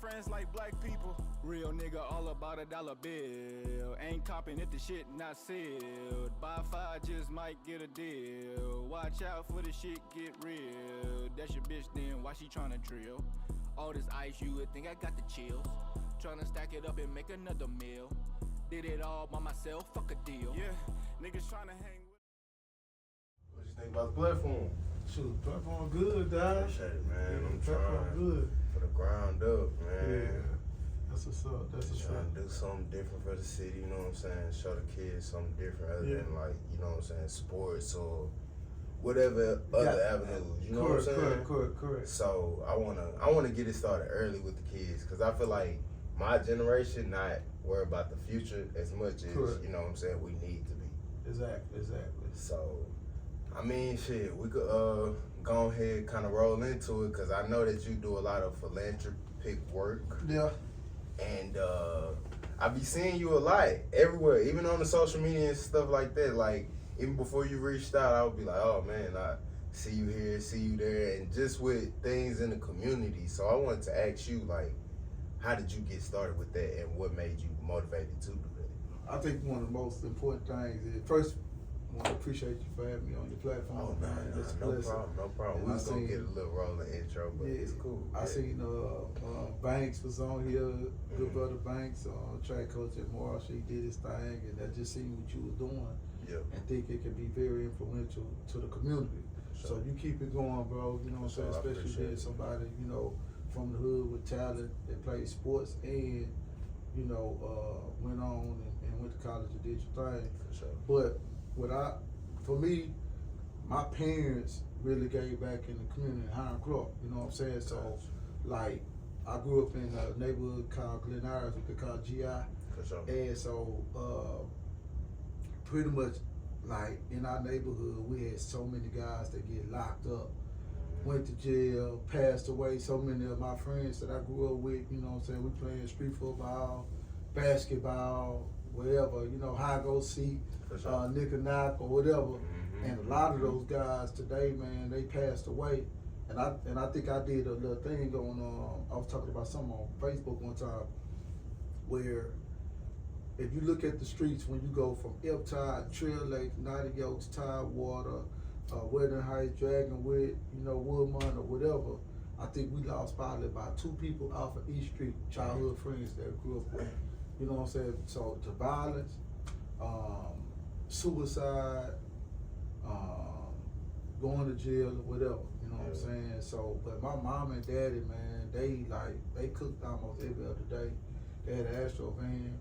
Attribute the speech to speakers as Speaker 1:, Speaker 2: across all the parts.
Speaker 1: friends like black people. Real nigga all about a dollar bill. Ain't copping if the shit not sealed. Buy 5, just might get a deal. Watch out for the shit get real. That's your bitch then, why she tryna drill? All this ice, you would think I got the chills. Tryna stack it up and make another meal. Did it all by myself, fuck a deal. Yeah, niggas tryna hang with.
Speaker 2: What you think about the platform?
Speaker 3: Shoot, platform good, dog.
Speaker 2: Appreciate it, man.
Speaker 3: Yeah,
Speaker 2: I'm
Speaker 3: platform
Speaker 2: trying
Speaker 3: good.
Speaker 2: for the ground up, man.
Speaker 3: Yeah, that's what's up. That's what's
Speaker 2: Trying
Speaker 3: up.
Speaker 2: to do something different for the city, you know what I'm saying? Show the kids something different other than like, you know what I'm saying, sports or whatever other avenues. You know what I'm saying?
Speaker 3: Correct.
Speaker 2: So I wanna get it started early with the kids because I feel like my generation not worry about the future as much as you know what I'm saying we need to be.
Speaker 3: Exactly.
Speaker 2: So I mean, shit, we could go ahead kind of roll into it because I know that you do a lot of philanthropic work.
Speaker 3: Yeah.
Speaker 2: And I be seeing you a lot everywhere, even on the social media and stuff like that. Like, even before you reached out, I would be like, oh man, I see you here, see you there, and just with things in the community. So I wanted to ask you, like, how did you get started with that and what made you motivated to do that?
Speaker 3: I think one of the most important things is, first, I want to appreciate you for having me on your platform.
Speaker 2: Oh, no problem.
Speaker 3: And
Speaker 2: We was gonna get a little rolling intro, but it's cool.
Speaker 3: I seen Banks was on here, good brother Banks, track coach at Marshall. He did his thing, and I just seen what you was doing.
Speaker 2: Yep.
Speaker 3: And think it can be very influential to the community.
Speaker 2: Sure.
Speaker 3: So you keep it going, bro. You know what I'm saying? Especially being somebody, you know, from the hood with talent that plays sports and, you know, went on and went to college and did your thing.
Speaker 2: For sure.
Speaker 3: But for me, my parents really gave back in the community in Hiram Clark, you know what I'm saying? So, like, I grew up in a neighborhood called Glen Iris, what they call GI.
Speaker 2: For sure.
Speaker 3: And so, pretty much, like, in our neighborhood, we had so many guys that get locked up, went to jail, passed away. So many of my friends that I grew up with, you know what I'm saying, we playing street football, basketball, whatever, you know, high go seat, nick and knock or whatever. And a lot of those guys today, man, they passed away. And I think I did a little thing on, I was talking about something on Facebook one time where if you look at the streets when you go from Eptide, Trail Lake, Naughty Oaks, Tidewater, Wedding Heights, Dragonwood, you know, Woodmont or whatever, I think we lost probably about 2 people off of each street, childhood friends that we grew up with. You know what I'm saying? So to violence, suicide, going to jail or whatever, you know what I'm saying? So, but my mom and daddy, man, they cooked almost every other day. They had an Astro van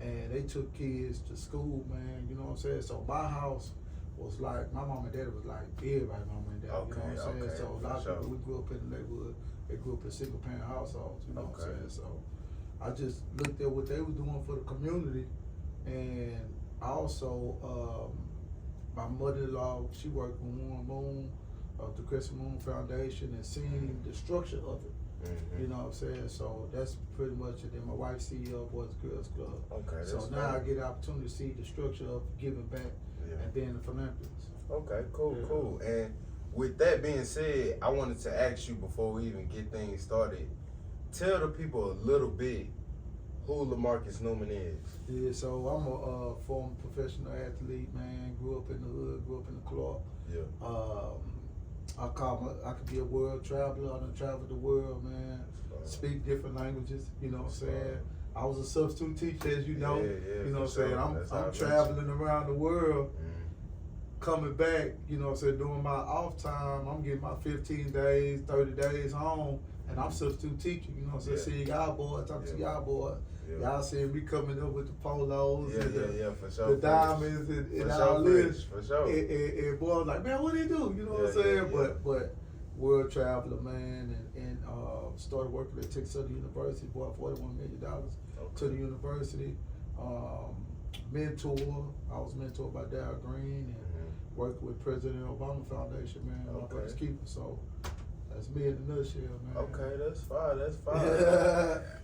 Speaker 3: and they took kids to school, man, you know what I'm saying? So my house was like, my mom and daddy was like everybody mom and daddy, you know what I'm saying? So a lot of people, we grew up in the neighborhood, they grew up in single parent households, you know what I'm saying? So I just looked at what they were doing for the community, and also my mother-in-law, she worked with Warren Moon of the Crescent Moon Foundation and seen the structure of it. You know what I'm saying? So that's pretty much it. Then my wife CEO of Boys and Girls Club.
Speaker 2: Okay.
Speaker 3: So now I get the opportunity to see the structure of giving back and being a philanthropist.
Speaker 2: Okay, cool. And with that being said, I wanted to ask you before we even get things started, tell the people a little bit who Lemarcus Newman is. Yeah,
Speaker 3: so I'm a former professional athlete, man. Grew up in the hood, grew up in the Clark.
Speaker 2: Yeah.
Speaker 3: I could be a world traveler. I done traveled the world, man. Speak different languages, you know what I'm saying? I was a substitute teacher, as you know. You know what I'm saying? I'm traveling around the world, coming back, you know what I'm saying, during my off time, I'm getting my 15 days, 30 days home, and I'm substitute teaching, you know what I'm saying? Seeing y'all boys, talking to y'all boys. Y'all seeing me coming up with the polos and
Speaker 2: for sure,
Speaker 3: the diamonds and all this. For sure. And boy, I was like, man, what do you do? You know what I'm saying? But world traveler, man, and started working at Texas Southern University, bought $41 million to the university. Mentor, I was mentored by Darryl Green and worked with President Obama Foundation, man, my brother's keeper. So that's me in a nutshell, man.
Speaker 2: Okay, that's fine.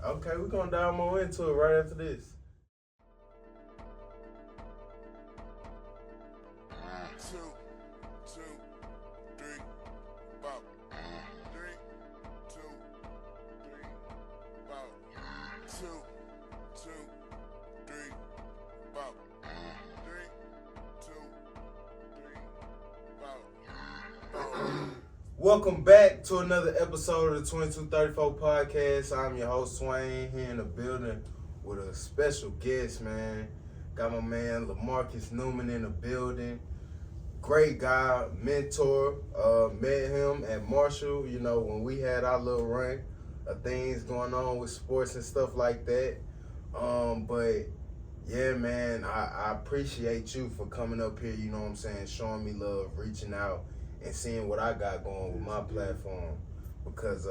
Speaker 2: Okay, we're gonna dive more into it right after this.
Speaker 4: 2, 2, 3, 4. 3, 2, 3, 4.
Speaker 2: Welcome back to another episode of the 2234 podcast. I'm your host, Swain, here in the building with a special guest, man. Got my man, Lemarcus Newman in the building. Great guy, mentor. Met him at Marshall, you know, when we had our little run of things going on with sports and stuff like that. But yeah, man, I appreciate you for coming up here, you know what I'm saying, showing me love, reaching out, and seeing what I got going with my platform. Because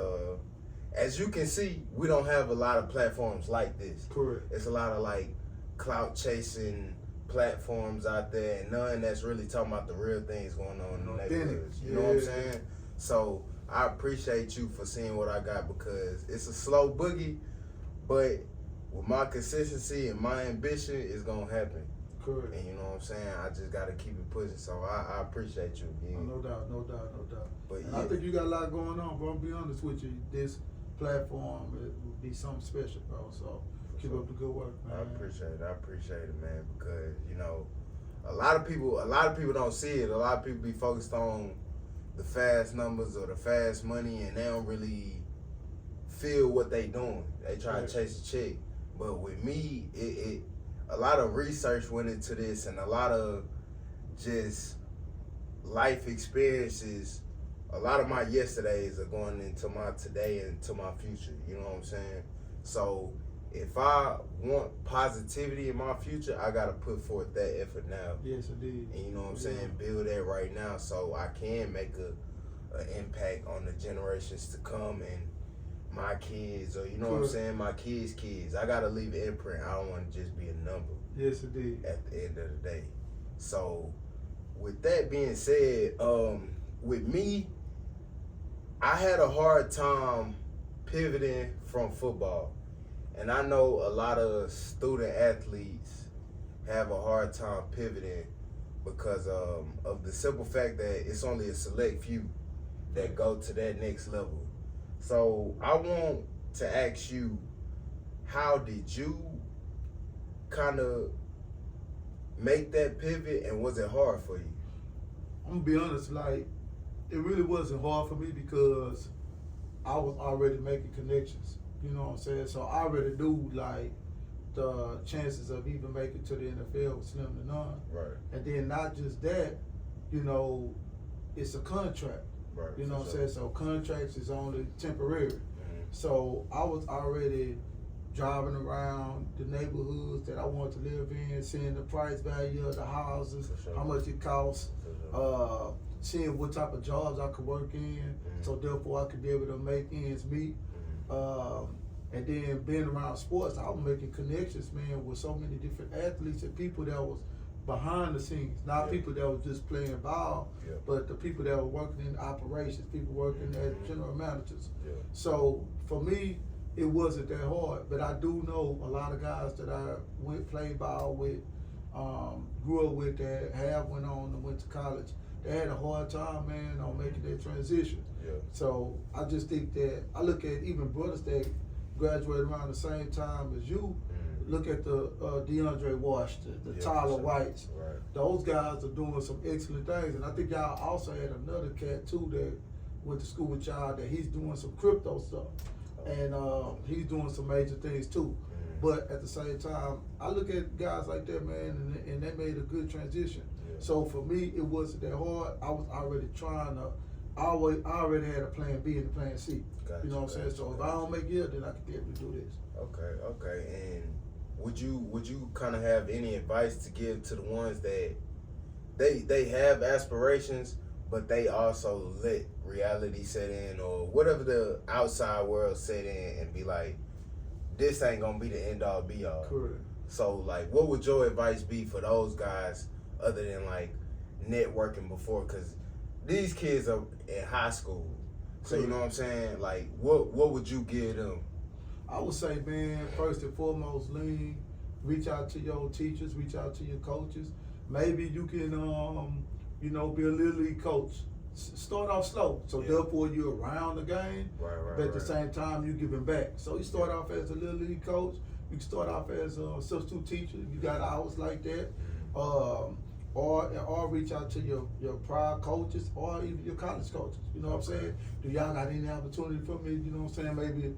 Speaker 2: as you can see, we don't have a lot of platforms like this.
Speaker 3: Correct.
Speaker 2: It's a lot of like clout chasing platforms out there, and none that's really talking about the real things going on in the neighborhoods. You know what I'm saying? So I appreciate you for seeing what I got, because it's a slow boogie, but with my consistency and my ambition, it's gonna happen.
Speaker 3: Correct.
Speaker 2: And you know what I'm saying? I just gotta keep it pushing. So I appreciate you. Yeah.
Speaker 3: No doubt.
Speaker 2: But
Speaker 3: And I think you got a lot going on, bro. I'll be honest with you. This platform, it will be something special, bro. So keep up the good work, man.
Speaker 2: I appreciate it, man, because, you know, a lot of people don't see it. A lot of people be focused on the fast numbers or the fast money, and they don't really feel what they doing. They try to chase a check. But with me, it a lot of research went into this, and a lot of just life experiences. A lot of my yesterdays are going into my today and to my future. You know what I'm saying? So if I want positivity in my future, I gotta put forth that effort now.
Speaker 3: Yes, indeed.
Speaker 2: And you know what I'm saying? Build that right now, so I can make an impact on the generations to come and my kids, or you know what I'm saying, my kids. I gotta leave an imprint. I don't want to just be a number.
Speaker 3: Yes, indeed.
Speaker 2: At the end of the day. So with that being said, with me, I had a hard time pivoting from football. And I know a lot of student athletes have a hard time pivoting because of the simple fact that it's only a select few that go to that next level. So I want to ask you, how did you kind of make that pivot, and was it hard for you?
Speaker 3: I'm gonna be honest, like, it really wasn't hard for me because I was already making connections. You know what I'm saying? So I already knew, like, the chances of even making to the NFL was slim to none.
Speaker 2: Right.
Speaker 3: And then not just that, you know, it's a contract.
Speaker 2: Right.
Speaker 3: You know what I'm saying? So contracts is only temporary.
Speaker 2: Mm-hmm.
Speaker 3: So I was already driving around the neighborhoods that I wanted to live in, seeing the price value of the houses, how much it costs, seeing what type of jobs I could work in, so therefore I could be able to make ends meet. And then being around sports, I was making connections, man, with so many different athletes and people that was behind the scenes, not people that was just playing ball, but the people that were working in operations, people working as general managers. So for me, it wasn't that hard, but I do know a lot of guys that I played ball with, grew up with, that have went on and went to college. They had a hard time, man, on making that transition. So I just think that, I look at even brothers that graduated around the same time as you. Look at the DeAndre Washington, the Tyler Whites.
Speaker 2: Right.
Speaker 3: Those guys are doing some excellent things. And I think y'all also had another cat too that went to school with y'all, that he's doing some crypto stuff. And he's doing some major things too. But at the same time, I look at guys like that, man, and they made a good transition. So for me, it wasn't that hard. I was already trying to, I already had a plan B and a plan C. You know what I'm saying? So if I don't make it, then I can definitely do this.
Speaker 2: Okay. And would you kind of have any advice to give to the ones that they have aspirations, but they also let reality set in, or whatever the outside world set in, and be like, this ain't gonna be the end all be all?
Speaker 3: Correct.
Speaker 2: So like, what would your advice be for those guys, other than like networking before? Because these kids are in high school, so you know what I'm saying. Like, what would you give them?
Speaker 3: I would say, man, first and foremost, reach out to your teachers, reach out to your coaches. Maybe you can, be a little league coach. Start off slow, so therefore you're around the game, but at the same time you're giving back. So you start off as a little league coach. You can start off as a substitute teacher. You got hours like that. or reach out to your prior coaches or even your college coaches. You know what I'm saying? Do y'all got any opportunity for me? You know what I'm saying? Maybe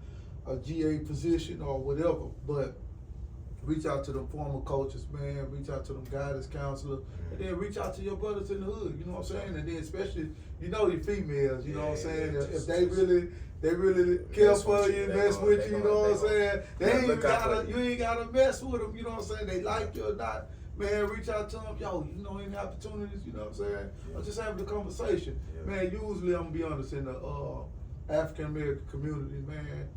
Speaker 3: a GA position or whatever, but reach out to them former coaches, man. Reach out to them guidance counselor, and then reach out to your brothers in the hood. You know what I'm saying? And then especially, you know, your females. You know what I'm saying? If they really care for you, mess with you. You know what I'm saying? You ain't gotta mess with them. You know what I'm saying? They like you or not. Man, reach out to them. Yo, you know any opportunities? You know what I'm saying? Or just having the conversation. Man, usually I'm gonna be honest, in the African American community, man,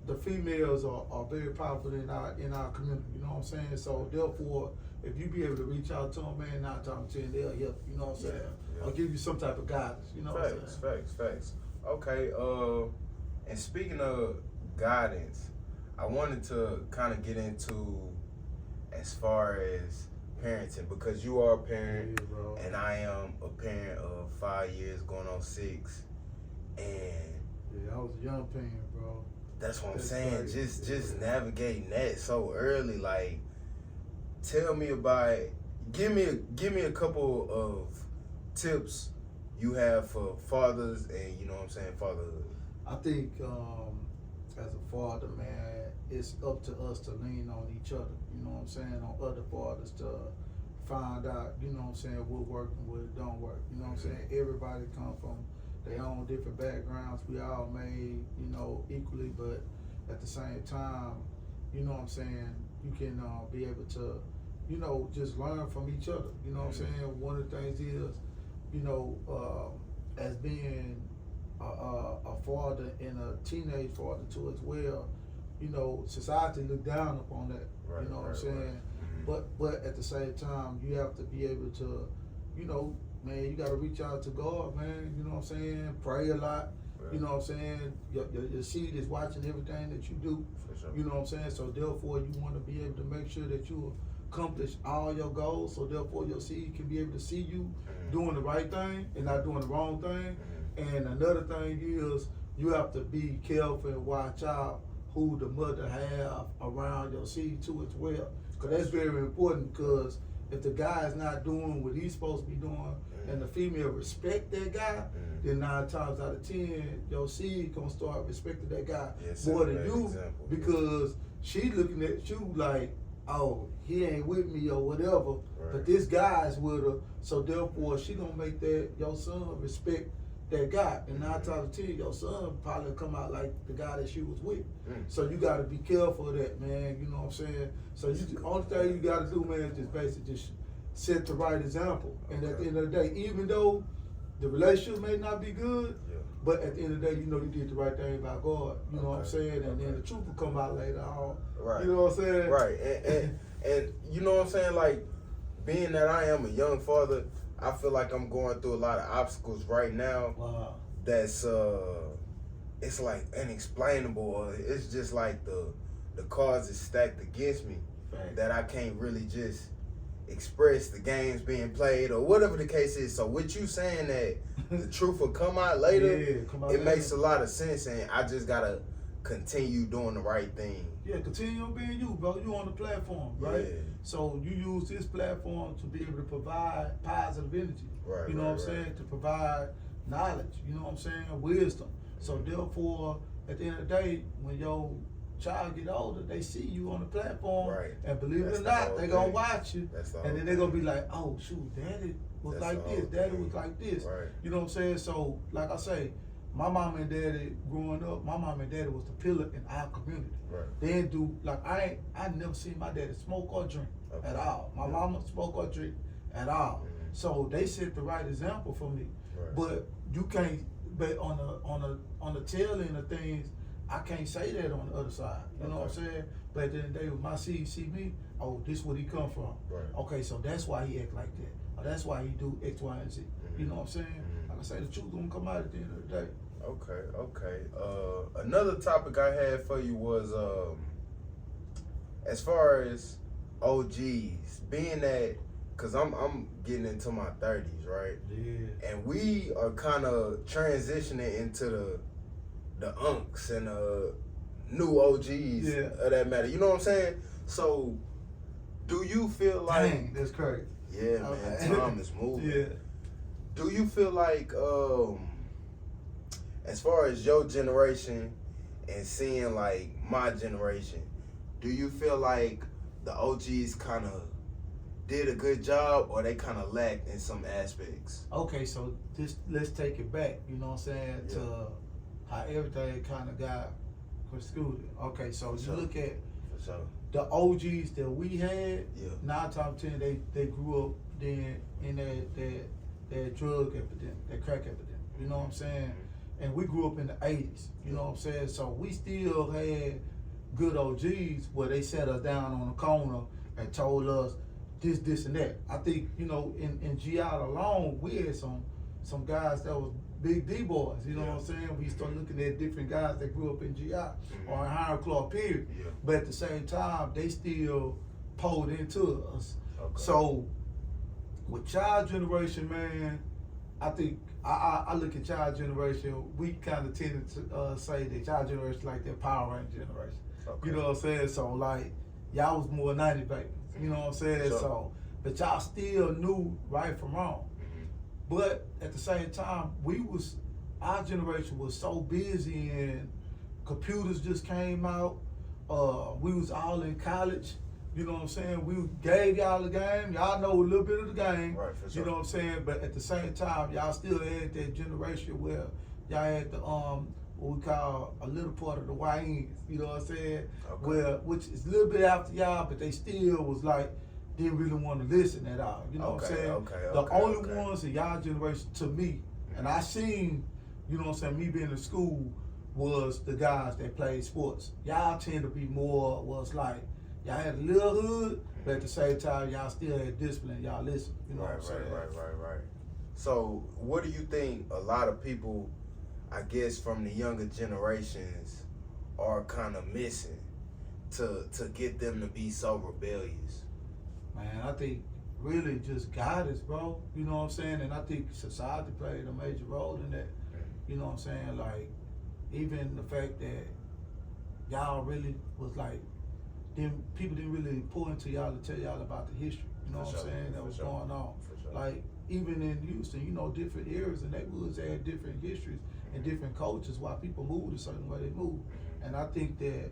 Speaker 3: the females are very powerful in our community, you know what I'm saying? So therefore, if you be able to reach out to them, man, 9 times 10 they'll help, you know what I'm saying? I'll give you some type of guidance, you know what I'm saying?
Speaker 2: Facts. Okay, and speaking of guidance, I wanted to kind of get into as far as parenting, because you are a parent, and I am a parent of 5 years going on 6, and
Speaker 3: I was a young parent, bro.
Speaker 2: That's what I'm saying. Just navigating that so early. Like, tell me about it. Give me a couple of tips you have for fathers and, you know what I'm saying, fatherhood.
Speaker 3: I think as a father, man, it's up to us to lean on each other. You know what I'm saying? On other fathers to find out, you know what I'm saying, what work and what don't work. You know what I'm saying? Everybody come from their own different backgrounds. We all made, you know, equally, but at the same time, you know what I'm saying, you can be able to, you know, just learn from each other. You know what I'm saying? One of the things is, you know, as being a father and a teenage father too as well, you know, society look down upon that. You know what I'm saying? But at the same time, you have to be able to, you know, man, you got to reach out to God, man. You know what I'm saying? Pray a lot. You know what I'm saying? Your seed is watching everything that you do.
Speaker 2: For sure.
Speaker 3: You know what I'm saying? So therefore, you want to be able to make sure that you accomplish all your goals. So therefore, your seed can be able to see you doing the right thing and not doing the wrong thing. And another thing is, you have to be careful and watch out who the mother have around your seed too as well. Because that's very important, because if the guy is not doing what he's supposed to be doing and the female respect that guy, then 9 times out of 10, your seed gonna start respecting that guy more than you, because she looking at you like, oh, he ain't with me or whatever, but this guy's with her, so therefore she gonna make that your son respect that guy, and 9 times out of 10, your son probably come out like the guy that she was with. So you gotta be careful of that, man. You know what I'm saying? So the only thing you gotta do, man, is just basically just set the right example. And at the end of the day, even though the relationship may not be good, but at the end of the day, you know you did the right thing by God. You know what I'm saying? And then the truth will come out later on. You know what I'm saying?
Speaker 2: Right. And you know what I'm saying? Like, being that I am a young father, I feel like I'm going through a lot of obstacles right now.
Speaker 3: Wow.
Speaker 2: That's it's like unexplainable. It's just like the cards is stacked against me, that I can't really just express the games being played or whatever the case is. So with you saying that the truth will come out later, it makes a lot of sense, and I just gotta continue doing the right thing.
Speaker 3: Yeah, continue on being you, bro. You on the platform, right? So you use this platform to be able to provide positive energy. You know what I'm saying? To provide knowledge, you know what I'm saying? Wisdom. So therefore, at the end of the day, when your child get older, they see you on the platform, and believe it or not, they gonna watch you, and then they gonna be like, oh shoot, daddy was like this, daddy was like this. You know what I'm saying? So like I say, my mom and daddy growing up, my mom and daddy was the pillar in our community. They didn't do, like, I never seen my daddy smoke or drink at all. My mama smoke or drink at all. So they set the right example for me. But you can't, but on the tail end of things, I can't say that on the other side. You know what I'm saying? But at the end of the day, when my seed see me, oh, this where he come from. Okay, so that's why he act like that. Or that's why he do X, Y, and Z. You know what I'm saying? Like I say, the truth gonna come out at the end of the day.
Speaker 2: Okay. Another topic I had for you was as far as OGs, being that, cause I'm getting into my 30s, right? And we are kind of transitioning into the unks and new OGs of that matter. You know what I'm saying? So, do you feel like?
Speaker 3: Dang, that's crazy.
Speaker 2: Yeah, man. Time is moving.
Speaker 3: Yeah.
Speaker 2: Do you feel like, as far as your generation and seeing like my generation, do you feel like the OGs kind of did a good job, or they kind of lacked in some aspects?
Speaker 3: Okay, so let's take it back, you know what I'm saying,
Speaker 2: Yeah.
Speaker 3: to how everything kind of got construed. Okay, so
Speaker 2: For
Speaker 3: you
Speaker 2: sure.
Speaker 3: look at
Speaker 2: For sure.
Speaker 3: the OGs that we had,
Speaker 2: Yeah.
Speaker 3: 9 times 10, they grew up then in that drug epidemic, that crack epidemic, you know what I'm saying? And we grew up in the 80s, you know what I'm saying? So we still had good OGs where they sat us down on the corner and told us this, and that. I think, you know, in GI alone, we had some guys that was big D boys, you know what I'm saying? We started looking at different guys that grew up in GI or in Higher Claw, period.
Speaker 2: Yeah.
Speaker 3: But at the same time, they still pulled into us.
Speaker 2: Okay.
Speaker 3: So with child generation, man, I think I look at child generation, we kind of tended to say that child generation like that Power Ranger generation.
Speaker 2: Okay.
Speaker 3: You know what I'm saying? So like, y'all was more 90 babies. You know what I'm saying?
Speaker 2: Sure.
Speaker 3: So, but y'all still knew right from wrong. But at the same time, our generation was so busy and computers just came out. We was all in college. You know what I'm saying? We gave y'all the game. Y'all know a little bit of the game.
Speaker 2: Right, for sure.
Speaker 3: You know what I'm saying? But at the same time, y'all still had that generation where y'all had the what we call a little part of the YNs. You know what I'm saying?
Speaker 2: Okay.
Speaker 3: Which is a little bit after y'all, but they still was like, didn't really want to listen at all. You know what I'm saying? The only ones in y'all generation, to me, and I seen, you know what I'm saying, me being in school, was the guys that played sports. Y'all tend to be more, was like, y'all had a little hood, but at the same time, y'all still had discipline. Y'all listen. You know what I'm saying?
Speaker 2: Right. So, what do you think a lot of people, I guess, from the younger generations are kind of missing to get them to be so rebellious?
Speaker 3: Man, I think really just guidance, bro. You know what I'm saying? And I think society played a major role in that. You know what I'm saying? Like, even the fact that y'all really was like, people didn't really pour into y'all to tell y'all about the history. You know what I'm saying? That was going on. Like, even in Houston, you know, different areas and neighborhoods had different histories and different cultures why people moved a certain way they moved. And I think that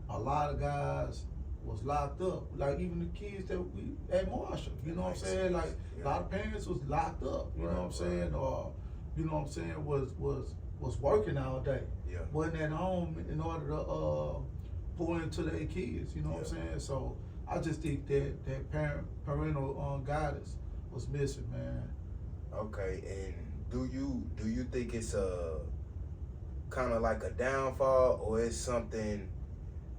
Speaker 3: a lot of guys was locked up. Like, even the kids that we at Marshall, you know what I'm saying? Like, a lot of parents was locked up, you know what I'm saying? Or, you know what I'm saying, was working all day.
Speaker 2: Yeah.
Speaker 3: Wasn't at home in order to pour into their kids, you know what I'm saying? So I just think that parental guidance was missing, man.
Speaker 2: Okay, and do you think it's a kind of like a downfall, or it's something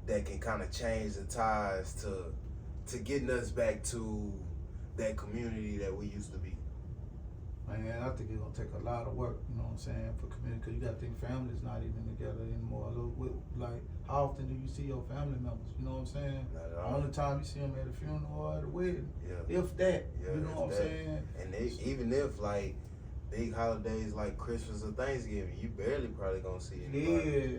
Speaker 2: that can kind of change the ties to getting us back to that community that we used to be?
Speaker 3: Man, I think it's gonna take a lot of work, you know what I'm saying, for community, because you gotta think families not even together anymore. Like, how often do you see your family members, you know what I'm saying?
Speaker 2: Not at
Speaker 3: The
Speaker 2: all.
Speaker 3: only time you see them at a funeral or at a wedding,
Speaker 2: Yeah.
Speaker 3: if that,
Speaker 2: Yeah,
Speaker 3: you know
Speaker 2: if
Speaker 3: what I'm
Speaker 2: that.
Speaker 3: saying?
Speaker 2: And even if like big holidays like Christmas or Thanksgiving, you barely probably gonna see anybody.
Speaker 3: Yeah,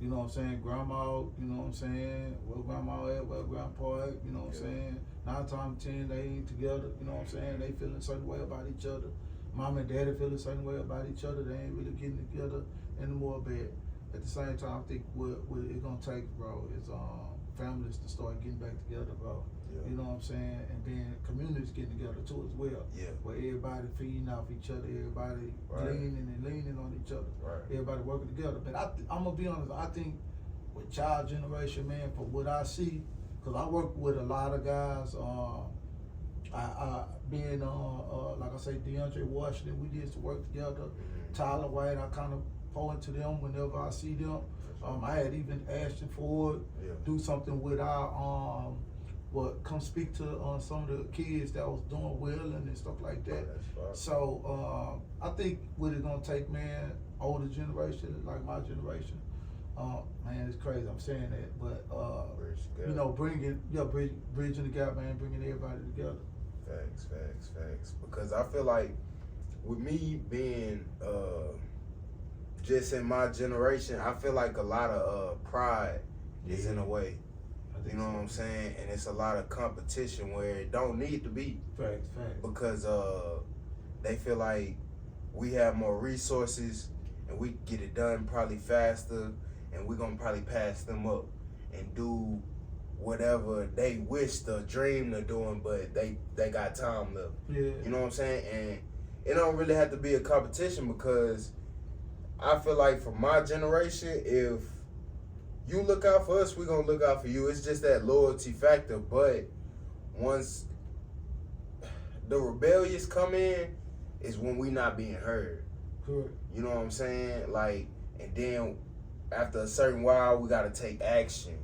Speaker 3: you know what I'm saying? Grandma, you know what I'm saying? Where grandma at, where grandpa at, you know what I'm saying? 9 times 10, they ain't together, you know what I'm saying? They feeling a certain way about each other. Mom and daddy feel a certain way about each other. They ain't really getting together anymore. But at the same time, I think what it's gonna take, bro, is families to start getting back together, bro.
Speaker 2: Yeah.
Speaker 3: You know what I'm saying? And then communities getting together too as well.
Speaker 2: Yeah.
Speaker 3: Where everybody feeding off each other, everybody leaning on each other.
Speaker 2: Right.
Speaker 3: Everybody working together. But I'm gonna be honest, I think with child generation, man, from what I see, because I work with a lot of guys, I being like I say, DeAndre Washington, we did some work together. Tyler White, I kind of pour into them whenever I see them. I had even Ashton Ford do something with our come speak to some of the kids that was doing well and stuff like that. So I think what it's gonna take, man, older generation like my generation. Man, it's crazy I'm saying that, but you know, bridging the gap, man, bringing everybody together.
Speaker 2: Facts. Because I feel like with me being just in my generation, I feel like a lot of pride is in a way. You know what I'm saying? And it's a lot of competition where it don't need to be.
Speaker 3: Facts.
Speaker 2: Because they feel like we have more resources and we get it done probably faster, and we're gonna probably pass them up and do whatever they wish to dream of doing, but they got time left.
Speaker 3: Yeah.
Speaker 2: You know what I'm saying? And it don't really have to be a competition, because I feel like for my generation, if you look out for us, we're gonna look out for you. It's just that loyalty factor. But once the rebellious come in, is when we not being heard.
Speaker 3: Correct.
Speaker 2: You know what I'm saying? Like, and then after a certain while, we gotta take action.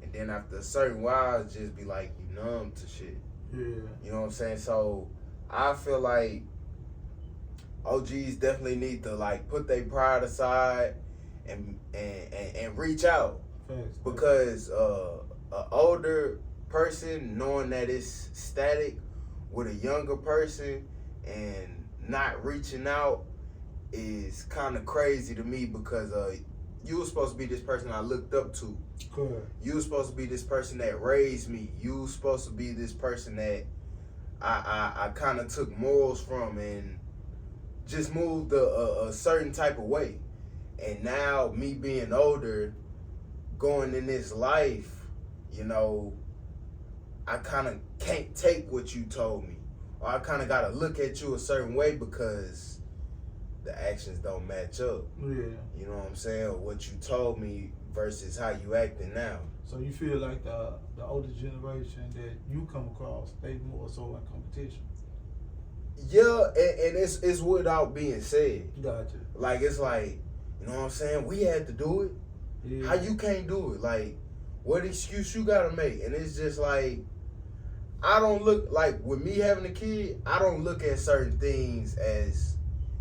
Speaker 2: And then after a certain while, it's just be like, you numb to shit.
Speaker 3: Yeah.
Speaker 2: You know what I'm saying? So I feel like OGs definitely need to like put their pride aside and reach out.
Speaker 3: Facts.
Speaker 2: Because an older person knowing that it's static with a younger person and not reaching out is kind of crazy to me, because you were supposed to be this person I looked up to.
Speaker 3: Correct.
Speaker 2: You were supposed to be this person that raised me. You were supposed to be this person that I kind of took morals from and just moved a certain type of way. And now me being older, going in this life, you know, I kind of can't take what you told me. Or I kind of got to look at you a certain way because the actions don't match up.
Speaker 3: Yeah.
Speaker 2: You know what I'm saying? Or what you told me versus how you acting now.
Speaker 3: So you feel like the older generation that you come across, they more so in competition?
Speaker 2: Yeah, and it's without being said.
Speaker 3: Gotcha.
Speaker 2: Like, it's like, you know what I'm saying? We had to do it.
Speaker 3: Yeah.
Speaker 2: How you can't do it? Like, what excuse you gotta make? And it's just like, I don't look, like, with me having a kid, I don't look at certain things as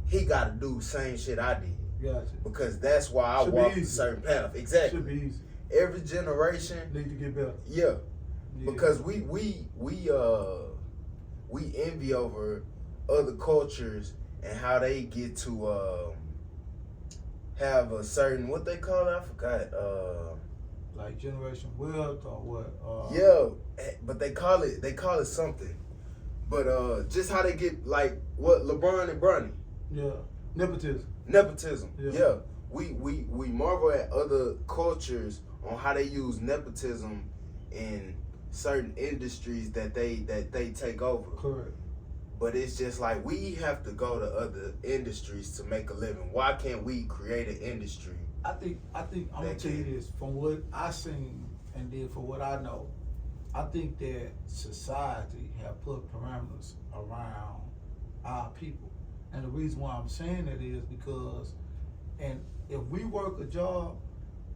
Speaker 2: he gotta do the same shit I did.
Speaker 3: Gotcha.
Speaker 2: Because that's why I
Speaker 3: Should
Speaker 2: walk
Speaker 3: be
Speaker 2: a
Speaker 3: easy.
Speaker 2: certain path. Exactly.
Speaker 3: Should be easy.
Speaker 2: Every generation,
Speaker 3: Need to get better.
Speaker 2: yeah.
Speaker 3: Yeah.
Speaker 2: Because we envy over other cultures and how they get to have a certain, what they call it, I forgot.
Speaker 3: Like generation wealth or what?
Speaker 2: Yeah, but they call it something. But just how they get, like, what LeBron and Bronny.
Speaker 3: Yeah. Nepotism.
Speaker 2: Nepotism.
Speaker 3: Yeah.
Speaker 2: Yeah. We marvel at other cultures on how they use nepotism in certain industries that they take over.
Speaker 3: Correct.
Speaker 2: But it's just like, we have to go to other industries to make a living. Why can't we create an industry?
Speaker 3: I think I'm gonna tell you this, from what I seen and then from what I know, I think that society have put parameters around our people. And the reason why I'm saying that is because, and if we work a job,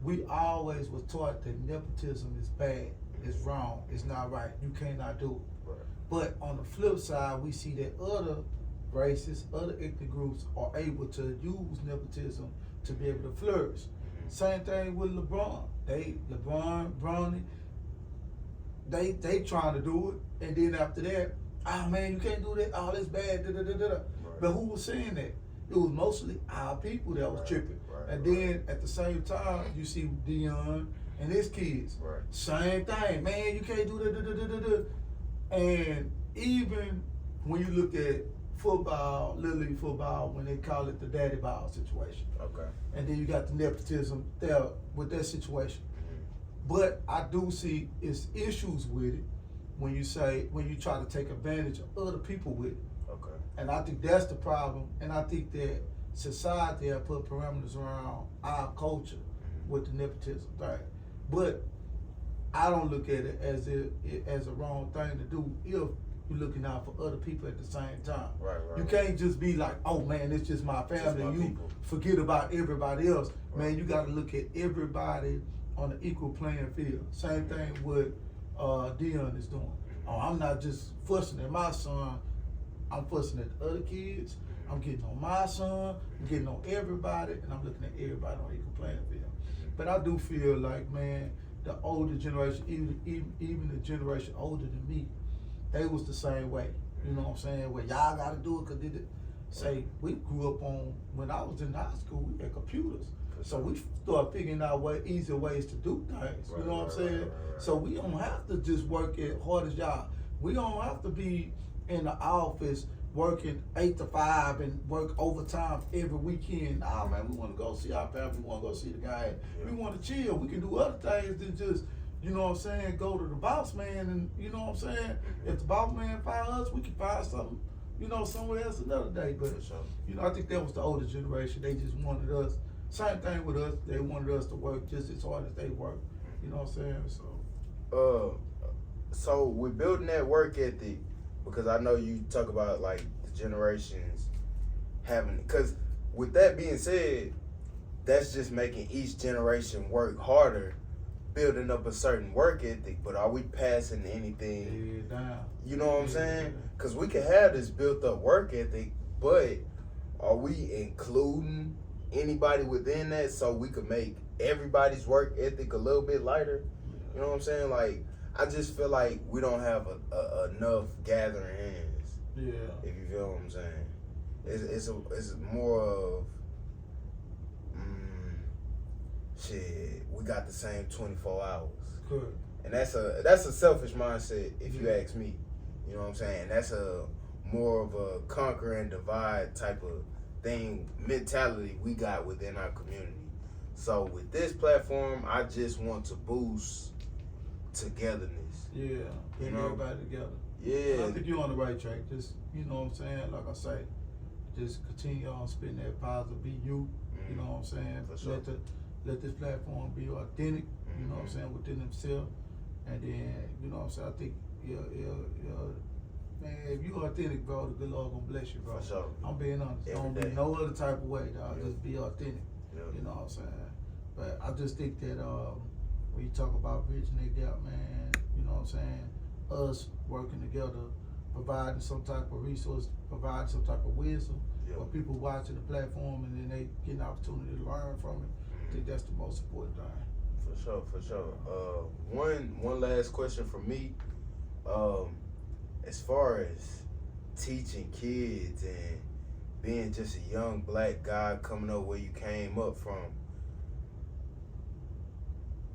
Speaker 3: we always was taught that nepotism is bad, it's wrong, it's not right, you cannot do it.
Speaker 2: Right.
Speaker 3: But on the flip side, we see that other races, other ethnic groups are able to use nepotism to be able to flourish. Same thing with LeBron. Bronny, they trying to do it, and then after that, man, you can't do that. Oh, that's bad.
Speaker 2: Right.
Speaker 3: But who was saying that? It was mostly our people that was tripping.
Speaker 2: Right,
Speaker 3: And then at the same time, you see Dion and his kids.
Speaker 2: Right.
Speaker 3: Same thing, man. You can't do that. And even when you look at football, Little League football, when they call it the daddy ball situation.
Speaker 2: Okay.
Speaker 3: And then you got the nepotism there with that situation. But I do see it's issues with it when you try to take advantage of other people with it.
Speaker 2: Okay.
Speaker 3: And I think that's the problem. And I think that society have put parameters around our culture with the nepotism thing. But I don't look at it as a wrong thing to do if you're looking out for other people at the same time.
Speaker 2: Right.
Speaker 3: You can't just be like, oh man, it's just my family.
Speaker 2: my
Speaker 3: You
Speaker 2: people.
Speaker 3: forget about everybody else.
Speaker 2: Right.
Speaker 3: Man, you got to look at everybody on an equal playing field. Same thing with Dion is doing. Oh, I'm not just fussing at my son. I'm fussing at the other kids. I'm getting on my son. I'm getting on everybody, and I'm looking at everybody on equal playing field. But I do feel like, man, the older generation, even the generation older than me, they was the same way. You know what I'm saying? Well, y'all got to do it because they did. Say, we grew up on, when I was in high school, we had computers. So we start figuring out easier ways to do things. You know what I'm saying?
Speaker 2: Right.
Speaker 3: So we don't have to just work at hard as y'all. We don't have to be in the office working 8 to 5 and work overtime every weekend. Nah, man, we want to go see our family. We want to go see the guy.
Speaker 2: Yeah.
Speaker 3: We want to chill. We can do other things than just, you know what I'm saying, go to the boss man and, you know what I'm saying? If the boss man fire us, we can find something, you know, somewhere else another day. But, you know, I think that was the older generation. They just wanted us, same thing with us. They wanted us to work just as hard as they work. You know what I'm saying?
Speaker 2: So with building that work ethic, because I know you talk about like the generations having, because with that being said, that's just making each generation work harder, building up a certain work ethic. But are we passing anything?
Speaker 3: Yeah, down.
Speaker 2: You know what I'm saying? Because we can have this built up work ethic, but are we including anybody within that so we could make everybody's work ethic a little bit lighter? You know what I'm saying? Like, I just feel like we don't have enough gathering hands.
Speaker 3: Yeah.
Speaker 2: If you feel what I'm saying, it's more of shit. We got the same 24 hours,
Speaker 3: Good.
Speaker 2: and that's a selfish mindset if you ask me. You know what I'm saying? That's a more of a conquer and divide type of thing mentality we got within our community. So with this platform, I just want to boost togetherness.
Speaker 3: Yeah, bring everybody together.
Speaker 2: Yeah.
Speaker 3: I think you're on the right track. Just, you know what I'm saying? Like I say, just continue on spitting that positive, be you. You know what I'm saying?
Speaker 2: For sure.
Speaker 3: Let this platform be authentic, you know what I'm saying, within themselves. And then, you know what I'm saying, I think, man, if you authentic, bro, the good Lord gonna bless you, bro.
Speaker 2: For sure.
Speaker 3: I'm being honest.
Speaker 2: Every
Speaker 3: Don't
Speaker 2: day.
Speaker 3: be no other type of way, dog.
Speaker 2: Yeah.
Speaker 3: Just be authentic.
Speaker 2: Yeah.
Speaker 3: You know what I'm saying? But I just think that when you talk about bridging that gap, man, you know what I'm saying, us working together, providing some type of resource, providing some type of wisdom for people watching the platform, and then they get an opportunity to learn from it. I think that's the most important thing.
Speaker 2: For sure. One last question from me. As far as teaching kids and being just a young black guy coming up where you came up from,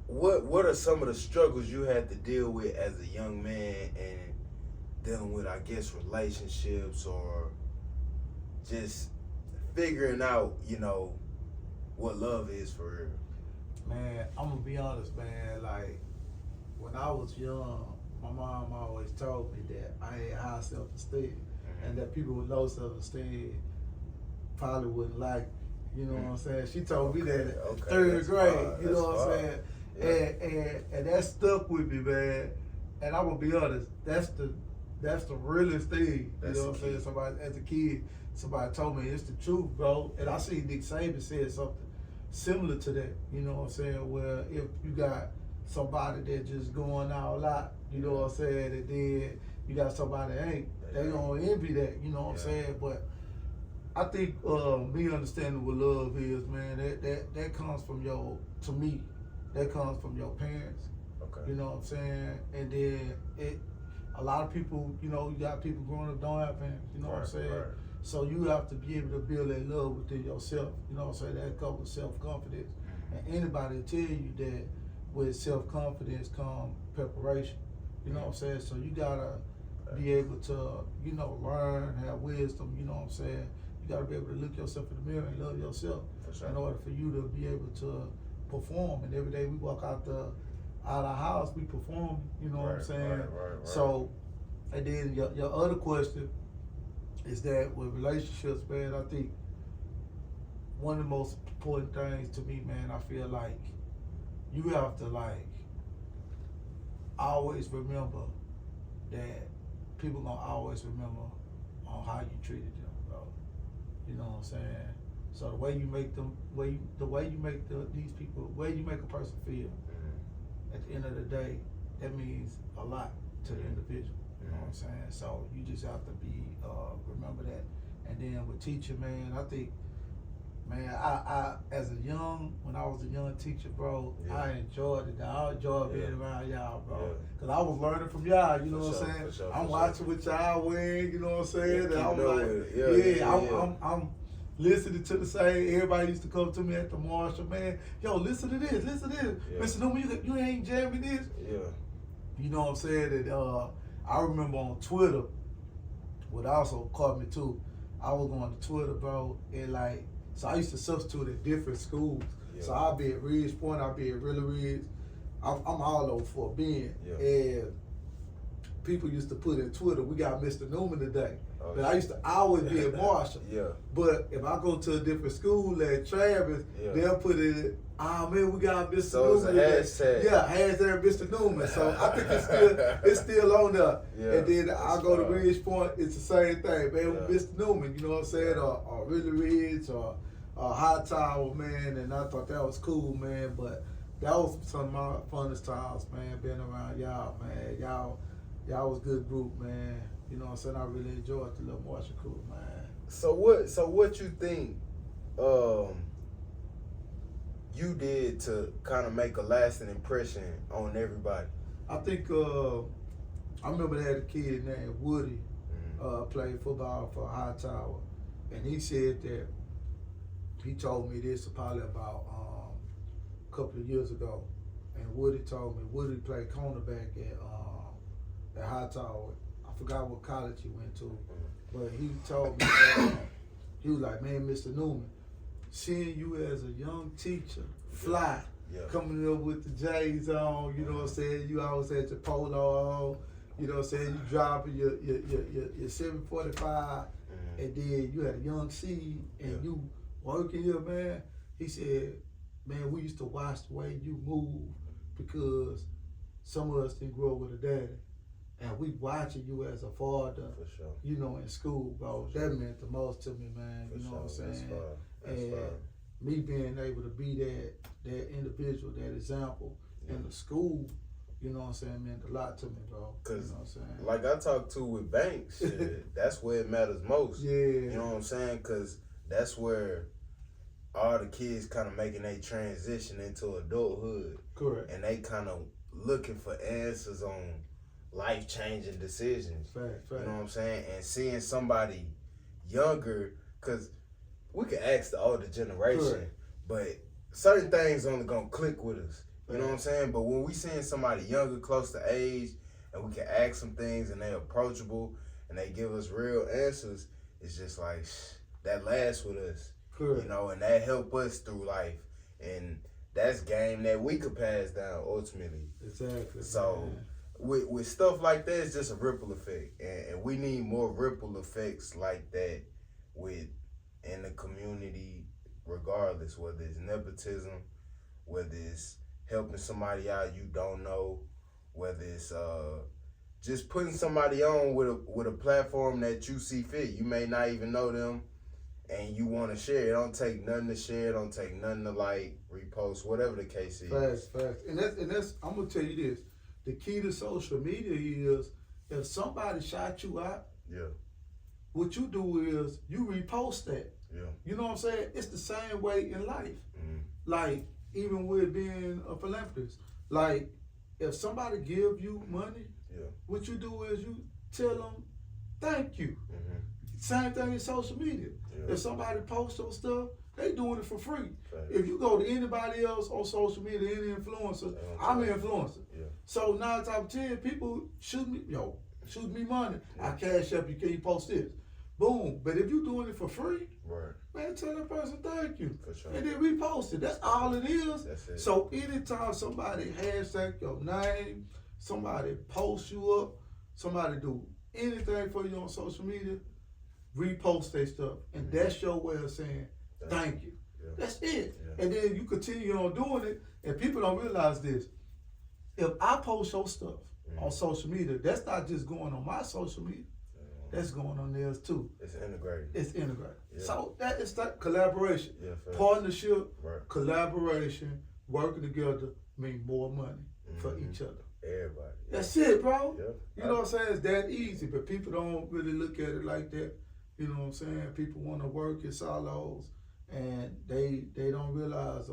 Speaker 2: what are some of the struggles you had to deal with as a young man and dealing with, I guess, relationships or just figuring out, you know, what love is for real?
Speaker 3: Man, I'm gonna be honest, man. Like, when I was young, my mom always told me that I had high self-esteem, and that people with low self-esteem probably wouldn't like me. You know what I'm saying? She told me that in third grade. You know what I'm saying? Yeah. And that stuck with me, man. And I'm gonna be honest, that's the realest thing. You know what I'm saying? Somebody, as a kid, somebody told me it's the truth, bro. And I seen Nick Saban said something similar to that. You know what I'm saying? Where if you got somebody that just going out a lot, you know what I'm saying, and then you got somebody that ain't, they gonna envy that. You know what I'm saying? But I think me understanding what love is, man, that comes from to me, that comes from your parents.
Speaker 2: Okay.
Speaker 3: You know what I'm saying? And then a lot of people, you know, you got people growing up don't have parents, you know what I'm saying?
Speaker 2: Right.
Speaker 3: So you have to be able to build that love within yourself. You know what I'm saying? That comes with self-confidence. And anybody will tell you that with self-confidence comes preparation. You know what I'm saying? So you gotta be able to, you know, learn, have wisdom, you know what I'm saying? You gotta be able to look yourself in the mirror and love yourself in order for you to be able to perform. And every day we walk out our house, we perform, you know what I'm saying?
Speaker 2: Right.
Speaker 3: So, and then your other question is that with relationships, man, I think one of the most important things to me, man, I feel like you have to, like, always remember that people gonna always remember on how you treated them, bro. You know what I'm saying? So the way you make them, the way you make these people, the way you make a person feel, at the end of the day, that means a lot to the individual. You know what I'm saying? So you just have to remember that. And then with teaching, man, I think, man, I when I was a young teacher, bro, I enjoyed it. I enjoyed being around y'all, bro. Cause I was learning from y'all, you know what I'm saying? I'm watching what y'all wearing, you know what I'm saying? And I'm like, listening to the same. Everybody used to come to me at the Marshall, man. Yo, listen to this, listen to this.
Speaker 2: Yeah.
Speaker 3: Mr. Newman, you ain't jamming this.
Speaker 2: Yeah.
Speaker 3: You know what I'm saying? That I remember on Twitter, what also caught me too. I was going to Twitter, bro, and like, so I used to substitute at different schools.
Speaker 2: Yeah.
Speaker 3: So I'll be at Ridge Point, I'll be at Really Ridge. I'm all over for being.
Speaker 2: Yeah.
Speaker 3: And people used to put in Twitter, we got Mr. Newman today.
Speaker 2: Oh,
Speaker 3: But I used to always be at Marshall.
Speaker 2: Yeah.
Speaker 3: But if I go to a different school at Travis,
Speaker 2: Yeah.
Speaker 3: they'll put it, man, we got Mr.
Speaker 2: So it's a
Speaker 3: Newman today.
Speaker 2: hashtag.
Speaker 3: Yeah, hashtag Mr. Newman. So I think it's still on there.
Speaker 2: Yeah,
Speaker 3: And then
Speaker 2: that's
Speaker 3: I go to
Speaker 2: fine.
Speaker 3: Ridge Point, it's the same thing, man.
Speaker 2: Yeah.
Speaker 3: Mr. Newman, you know what I'm saying?
Speaker 2: Yeah.
Speaker 3: Or Really Ridge or High Tower, man. And I thought that was cool, man. But that was some of my funnest times, man, being around y'all, man. Y'all was a good group, man. You know what I'm saying? I really enjoyed the little Marshall crew, man.
Speaker 2: So what you think you did to kind of make a lasting impression on everybody?
Speaker 3: I think I remember they had a kid named Woody played football for High Tower, and he said that he told me this probably about a couple of years ago, and Woody told me Woody played cornerback at High Tower. I forgot what college he went to, but he told me he was like, man, Mr. Newman, seeing you as a young teacher, fly.
Speaker 2: Yeah.
Speaker 3: Coming up with the J's on, you know what I'm saying? You always had your polo on, you know what I'm saying? You dropping your 745, and then you had a young seed, and you working here, man. He said, man, we used to watch the way you move because some of us didn't grow up with a daddy. And we watching you as a father,
Speaker 2: For sure.
Speaker 3: you know, in school, bro.
Speaker 2: For
Speaker 3: that
Speaker 2: sure.
Speaker 3: meant the most to me, man.
Speaker 2: For
Speaker 3: You know what I'm
Speaker 2: sure. That's
Speaker 3: saying?
Speaker 2: fine. That's
Speaker 3: And
Speaker 2: fine.
Speaker 3: me being able to be that individual, that example in the school, you know what I'm saying, meant a lot to me, bro. You know
Speaker 2: 'Cause
Speaker 3: what I'm saying?
Speaker 2: Like I talked to with Banks, shit, that's where it matters most.
Speaker 3: Yeah.
Speaker 2: You know what I'm saying? Because that's where all the kids kind of making a transition into adulthood.
Speaker 3: Correct.
Speaker 2: And they kind of looking for answers on life-changing decisions.
Speaker 3: Fact.
Speaker 2: You know what I'm saying? And seeing somebody younger, because we can ask the older generation,
Speaker 3: Correct.
Speaker 2: but certain things only gonna click with us. You know what I'm saying? But when we seeing somebody younger, close to age, and we can ask them things and they approachable and they give us real answers, it's just like, that lasts with us.
Speaker 3: Correct.
Speaker 2: You know, and that help us through life. And that's game that we could pass down ultimately.
Speaker 3: Exactly.
Speaker 2: So
Speaker 3: man.
Speaker 2: with stuff like that, it's just a ripple effect. And we need more ripple effects like that in the community, regardless, whether it's nepotism, whether it's helping somebody out you don't know, whether it's just putting somebody on with a platform that you see fit. You may not even know them, and you want to share. It don't take nothing to share. It don't take nothing to like, repost, whatever the case is.
Speaker 3: Facts. And that's I'm gonna tell you this. The key to social media is if somebody shot you out,
Speaker 2: Yeah,
Speaker 3: what you do is you repost that.
Speaker 2: yeah.
Speaker 3: You know what I'm saying? It's the same way in life.
Speaker 2: Mm.
Speaker 3: Like, even with being a philanthropist. Like, if somebody give you money,
Speaker 2: Yeah.
Speaker 3: what you do is you tell them, thank you.
Speaker 2: Mm-hmm.
Speaker 3: Same thing in social media.
Speaker 2: Yeah.
Speaker 3: If somebody posts your stuff, they doing it for free.
Speaker 2: Facts.
Speaker 3: If you go to anybody else on social media, any influencer,
Speaker 2: They don't
Speaker 3: I'm an
Speaker 2: charge.
Speaker 3: influencer.
Speaker 2: Yeah.
Speaker 3: So 9 times out of 10, people shoot me money. I cash up you, can you post this? Boom. But if you doing it for free,
Speaker 2: Right.
Speaker 3: man, tell that person thank you.
Speaker 2: For sure.
Speaker 3: And then repost it. That's all it is.
Speaker 2: That's it.
Speaker 3: So anytime somebody hashtag your name, somebody posts you up, somebody do anything for you on social media, repost their stuff. And that's your way of saying thank you.
Speaker 2: Yeah.
Speaker 3: That's it.
Speaker 2: Yeah.
Speaker 3: And then you continue on doing it, and people don't realize this. If I post your stuff on social media, that's not just going on my social media. That's going on theirs too.
Speaker 2: It's integrated.
Speaker 3: It's integrated.
Speaker 2: Yeah.
Speaker 3: So that is that collaboration.
Speaker 2: Yeah, fair.
Speaker 3: Partnership,
Speaker 2: Right.
Speaker 3: collaboration, working together mean more money for each other.
Speaker 2: Everybody. Yeah.
Speaker 3: That's it, bro.
Speaker 2: Yeah.
Speaker 3: You know what I'm saying? It's that easy, but people don't really look at it like that. You know what I'm saying? People want to work in silos, and they don't realize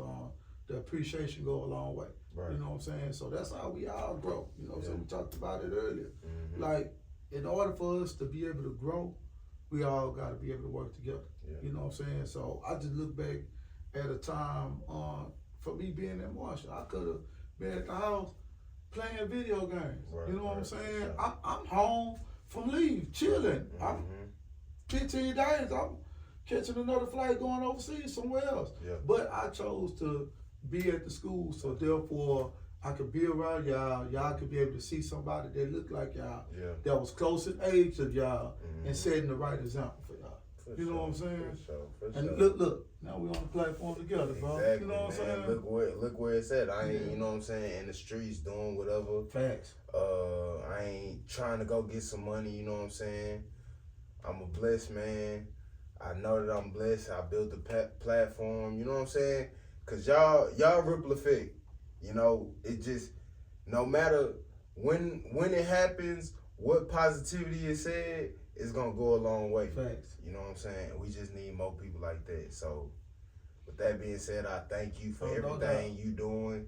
Speaker 3: the appreciation go a long way.
Speaker 2: Right.
Speaker 3: You know what I'm saying? So that's how we all grow. You know what I'm saying? We talked about it earlier.
Speaker 2: Mhm.
Speaker 3: Like, in order for us to be able to grow, we all got to be able to work together.
Speaker 2: Yeah.
Speaker 3: You know what I'm saying? So I just look back at a time for me being in Marshall. I could have been at the house playing video games.
Speaker 2: Right,
Speaker 3: you know what I'm
Speaker 2: right,
Speaker 3: saying?
Speaker 2: yeah.
Speaker 3: I'm home from leave, chilling. I'm 15 days. I'm catching another flight going overseas somewhere else.
Speaker 2: Yeah.
Speaker 3: But I chose to be at the school, so therefore I could be around y'all. Y'all could be able to see somebody that looked like y'all,
Speaker 2: Yeah.
Speaker 3: that was close in age to y'all, and setting the right example for y'all.
Speaker 2: For
Speaker 3: You know
Speaker 2: sure,
Speaker 3: what I'm saying?
Speaker 2: For sure, for
Speaker 3: And
Speaker 2: sure.
Speaker 3: look, now we on the platform together, bro.
Speaker 2: Exactly,
Speaker 3: You know what I'm
Speaker 2: man.
Speaker 3: saying?
Speaker 2: Look where it's at. I ain't,
Speaker 3: Yeah.
Speaker 2: you know what I'm saying, in the streets doing whatever.
Speaker 3: Facts.
Speaker 2: I ain't trying to go get some money, you know what I'm saying? I'm a blessed man. I know that I'm blessed. I built the platform, you know what I'm saying? Cause y'all ripple effect. You know, it just, no matter when it happens, what positivity is said, it's gonna go a long way.
Speaker 3: Facts.
Speaker 2: You know what I'm saying? We just need more people like that. So with that being said, I thank you for
Speaker 3: No
Speaker 2: everything you doing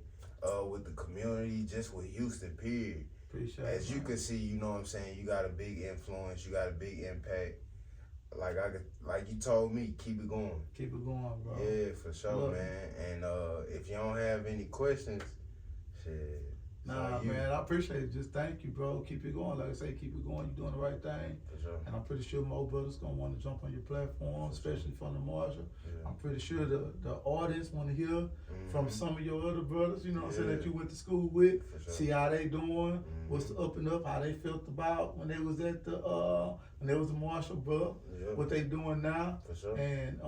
Speaker 2: with the community, just with Houston, period.
Speaker 3: Appreciate it.
Speaker 2: As you can see, you know what I'm saying, you got a big influence, you got a big impact. Like you told me, keep it going.
Speaker 3: Keep it going, bro.
Speaker 2: Yeah, for sure,
Speaker 3: Love
Speaker 2: man. And if you don't have any questions, shit.
Speaker 3: Nah, man, I appreciate it. Just thank you, bro. Keep it going. Like I say, keep it going. You're doing the right thing.
Speaker 2: For sure.
Speaker 3: And I'm pretty sure more brothers gonna want to jump on your platform, especially from the Marshall.
Speaker 2: Yeah.
Speaker 3: I'm pretty sure the audience want to hear from some of your other brothers, you know what I'm saying, that you went to school with.
Speaker 2: For sure.
Speaker 3: See how they doing, what's the up and up, how they felt about when they was at the Marshall, bro.
Speaker 2: Yeah.
Speaker 3: What they doing now.
Speaker 2: For sure.
Speaker 3: And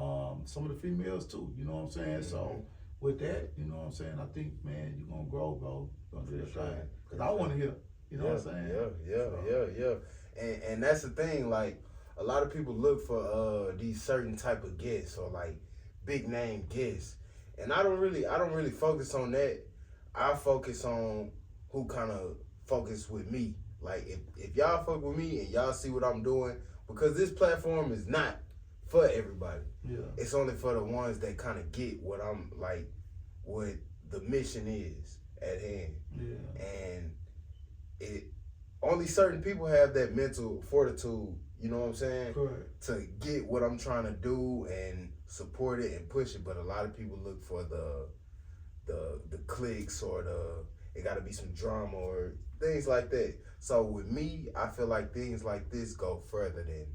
Speaker 3: some of the females too, you know what I'm saying? So with that, you know what I'm saying, I think, man, you're gonna grow, bro. You're gonna do your thing. Cause I wanna hear, you know what I'm saying?
Speaker 2: Yeah. And that's the thing, like, a lot of people look for these certain type of guests or like big name guests. And I don't really focus on that. I focus on who kind of focus with me. Like if y'all fuck with me and y'all see what I'm doing, because this platform is not for everybody.
Speaker 3: Yeah.
Speaker 2: It's only for the ones that kind of get what I'm like, what the mission is at hand.
Speaker 3: Yeah.
Speaker 2: And only certain people have that mental fortitude, you know what I'm saying?
Speaker 3: Correct.
Speaker 2: To get what I'm trying to do and support it and push it. But a lot of people look for the clicks or it gotta be some drama or things like that. So with me, I feel like things like this go further than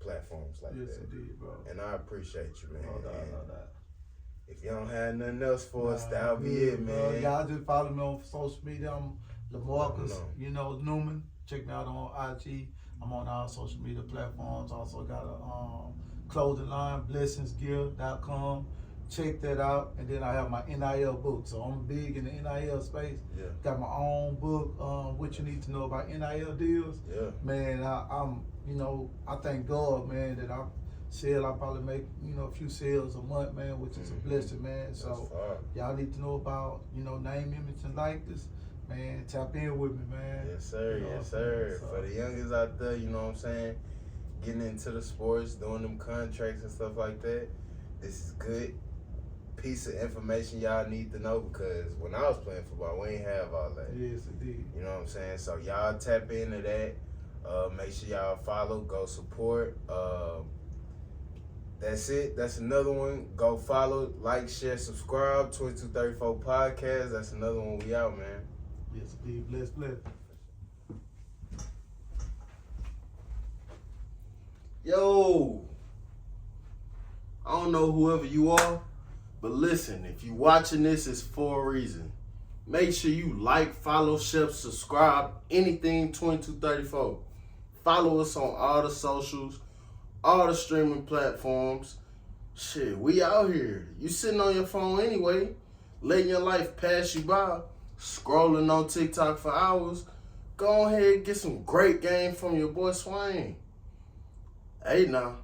Speaker 2: platforms like
Speaker 3: Yes,
Speaker 2: that.
Speaker 3: indeed, bro.
Speaker 2: And I appreciate you, man.
Speaker 3: No doubt,
Speaker 2: And
Speaker 3: no doubt.
Speaker 2: if you don't have nothing else for us,
Speaker 3: Nah,
Speaker 2: that'll be
Speaker 3: good,
Speaker 2: it,
Speaker 3: bro.
Speaker 2: man.
Speaker 3: Y'all just follow me on social media. I'm Lemarcus,
Speaker 2: No.
Speaker 3: you know, Newman. Check me out on IG. I'm on all social media platforms. Also got a clothing line, blessingsgear.com. Check that out. And then I have my NIL book. So I'm big in the NIL space.
Speaker 2: Yeah.
Speaker 3: Got my own book, What You Need to Know About NIL Deals.
Speaker 2: Yeah.
Speaker 3: Man, I'm, you know, I thank God, man, that I probably make, you know, a few sales a month, man, which is a blessing, man. So
Speaker 2: fire.
Speaker 3: y'all need to know about, you know, name, image, and likeness. Man, tap in with me, man.
Speaker 2: Yes, sir.
Speaker 3: You know
Speaker 2: Yes,
Speaker 3: what I'm saying?
Speaker 2: sir.
Speaker 3: So-
Speaker 2: For the youngest out there, you know what I'm saying, getting into the sports, doing them contracts and stuff like that, this is good piece of information y'all need to know, because when I was playing football, we ain't have all that.
Speaker 3: Yes, indeed.
Speaker 2: You know what I'm saying? So y'all tap into that. Make sure y'all follow, go support. That's it. That's another one. Go follow, like, share, subscribe. 2234 Podcast. That's another one. We out, man.
Speaker 3: Yes, indeed. Bless.
Speaker 2: Yo, I don't know whoever you are, but listen, if you watching this, it's for a reason. Make sure you like, follow, share, subscribe, anything 2234. Follow us on all the socials, all the streaming platforms. Shit, we out here. You sitting on your phone anyway, letting your life pass you by, scrolling on TikTok for hours. Go ahead and get some great game from your boy Swain. Hey now.